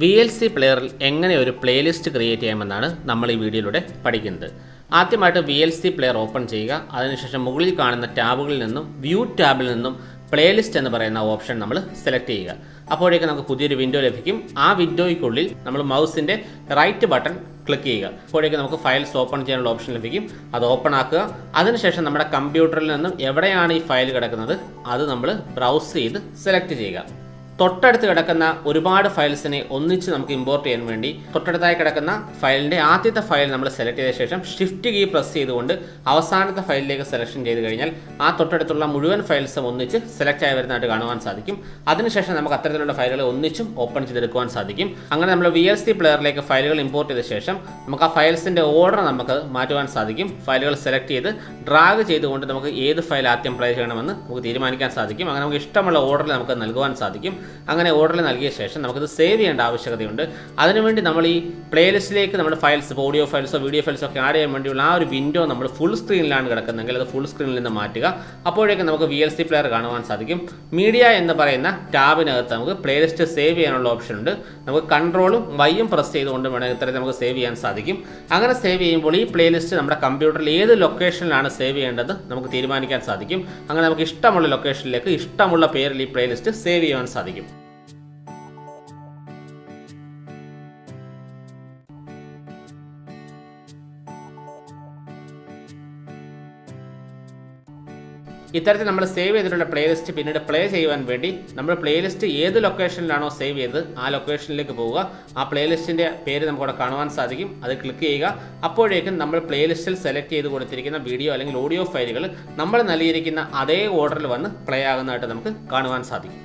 VLC പ്ലെയറിൽ എങ്ങനെ ഒരു playlist create ചെയ്യാമെന്നാണ് നമ്മൾ ഈ വീഡിയോയിലൂടെ പഠിക്കുന്നത്. ആദ്യമായിട്ട് VLC പ്ലെയർ ഓപ്പൺ ചെയ്യുക. അതിനുശേഷം മുകളിൽ കാണുന്ന ടാബുകളിൽ നിന്നും വ്യൂ ടാബിൽ നിന്നും പ്ലേലിസ്റ്റ് എന്ന് പറയുന്ന ഓപ്ഷൻ നമ്മൾ സെലക്ട് ചെയ്യുക. അപ്പോഴേക്കും നമുക്ക് പുതിയൊരു വിൻഡോ ലഭിക്കും. ആ വിൻഡോയ്ക്കുള്ളിൽ നമ്മൾ മൗസിൻ്റെ റൈറ്റ് ബട്ടൺ ക്ലിക്ക് ചെയ്യുക. അപ്പോഴേക്കും നമുക്ക് ഫയൽസ് ഓപ്പൺ ചെയ്യാനുള്ള ഓപ്ഷൻ ലഭിക്കും. അത് ഓപ്പൺ ആക്കുക. അതിനുശേഷം നമ്മുടെ കമ്പ്യൂട്ടറിൽ നിന്നും എവിടെയാണ് ഈ ഫയൽ കിടക്കുന്നത് അത് നമ്മൾ ബ്രൗസ് ചെയ്ത് സെലക്ട് ചെയ്യുക. തൊട്ടടുത്ത് കിടക്കുന്ന ഒരുപാട് ഫയൽസിനെ ഒന്നിച്ച് നമുക്ക് ഇമ്പോർട്ട് ചെയ്യാൻ വേണ്ടി തൊട്ടടുത്തായി കിടക്കുന്ന ഫയലിൻ്റെ ആദ്യത്തെ ഫയൽ നമ്മൾ സെലക്ട് ചെയ്ത ശേഷം ഷിഫ്റ്റ് കീ പ്രസ് ചെയ്തുകൊണ്ട് അവസാനത്തെ ഫയലിലേക്ക് സെലക്ഷൻ ചെയ്ത് കഴിഞ്ഞാൽ ആ തൊട്ടടുത്തുള്ള മുഴുവൻ ഫയൽസും ഒന്നിച്ച് സെലക്ട് ആയി വരുന്നതായിട്ട് കാണുവാൻ സാധിക്കും. അതിനുശേഷം നമുക്ക് അത്തരത്തിലുള്ള ഫയലുകൾ ഒന്നിച്ചും ഓപ്പൺ ചെയ്തെടുക്കുവാൻ സാധിക്കും. അങ്ങനെ നമ്മൾ VLC പ്ലെയറിലേക്ക് ഫയലുകൾ ഇമ്പോർട്ട് ചെയ്ത ശേഷം നമുക്ക് ആ ഫയൽസിൻ്റെ ഓർഡർ നമുക്ക് മാറ്റുവാൻ സാധിക്കും. ഫയലുകൾ സെലക്ട് ചെയ്ത് ഡ്രാഗ് ചെയ്തുകൊണ്ട് നമുക്ക് ഏത് ഫയൽ ആദ്യം പ്ലേ ചെയ്യണമെന്ന് നമുക്ക് തീരുമാനിക്കാൻ സാധിക്കും. അങ്ങനെ നമുക്ക് ഇഷ്ടമുള്ള ഓർഡറിൽ നമുക്ക് നൽകുവാൻ സാധിക്കും. അങ്ങനെ ഓർഡറിൽ നൽകിയ ശേഷം നമുക്കത് സേവ് ചെയ്യേണ്ട ആവശ്യകതയുണ്ട്. അതിനുവേണ്ടി നമ്മൾ ഈ പ്ലേലിസ്റ്റിലേക്ക് നമ്മുടെ ഫയൽസ്, ഓഡിയോ ഫയൽസോ വീഡിയോ ഫയൽസോ ഒക്കെ ആഡ് ചെയ്യാൻ വേണ്ടിയുള്ള ആ ഒരു വിൻഡോ നമ്മൾ ഫുൾ സ്ക്രീനിലാണ് കിടക്കുന്നതെങ്കിൽ അത് ഫുൾ സ്ക്രീനിൽ നിന്ന് മാറ്റുക. അപ്പോഴേക്കും നമുക്ക് VLC പ്ലെയർ കാണുവാൻ സാധിക്കും. മീഡിയ എന്ന് പറയുന്ന ടാബിനകത്ത് നമുക്ക് പ്ലേലിസ്റ്റ് സേവ് ചെയ്യാനുള്ള ഓപ്ഷൻ ഉണ്ട്. നമുക്ക് കൺട്രോളും വൈയും പ്രസ് ചെയ്തുകൊണ്ട് വേണമെങ്കിൽ ഇത്തരത്തിൽ നമുക്ക് സേവ് ചെയ്യാൻ സാധിക്കും. അങ്ങനെ സേവ് ചെയ്യുമ്പോൾ ഈ പ്ലേലിസ്റ്റ് നമ്മുടെ കമ്പ്യൂട്ടറിൽ ഏത് ലൊക്കേഷനിലാണ് സേവ് ചെയ്യേണ്ടത് നമുക്ക് തീരുമാനിക്കാൻ സാധിക്കും. അങ്ങനെ നമുക്ക് ഇഷ്ടമുള്ള ലൊക്കേഷനിലേക്ക് ഇഷ്ടമുള്ള പേരിൽ ഈ പ്ലേലിസ്റ്റ് സേവ് ചെയ്യാൻ സാധിക്കും. ഇത്തരത്തിൽ നമ്മൾ സേവ് ചെയ്തിട്ടുള്ള പ്ലേലിസ്റ്റ് പിന്നീട് പ്ലേ ചെയ്യുവാൻ വേണ്ടി നമ്മൾ പ്ലേലിസ്റ്റ് ഏത് ലൊക്കേഷനിലാണോ സേവ് ചെയ്തത് ആ ലൊക്കേഷനിലേക്ക് പോവുക. ആ പ്ലേലിസ്റ്റിൻ്റെ പേര് നമുക്കവിടെ കാണുവാൻ സാധിക്കും. അത് ക്ലിക്ക് ചെയ്യുക. അപ്പോഴേക്കും നമ്മൾ പ്ലേലിസ്റ്റിൽ സെലക്ട് ചെയ്ത് കൊടുത്തിരിക്കുന്ന വീഡിയോ അല്ലെങ്കിൽ ഓഡിയോ ഫയലുകൾ നമ്മൾ നൽകിയിരിക്കുന്ന അതേ ഓർഡറിൽ വന്ന് പ്ലേ ആകുന്നതായിട്ട് നമുക്ക് കാണുവാൻ സാധിക്കും.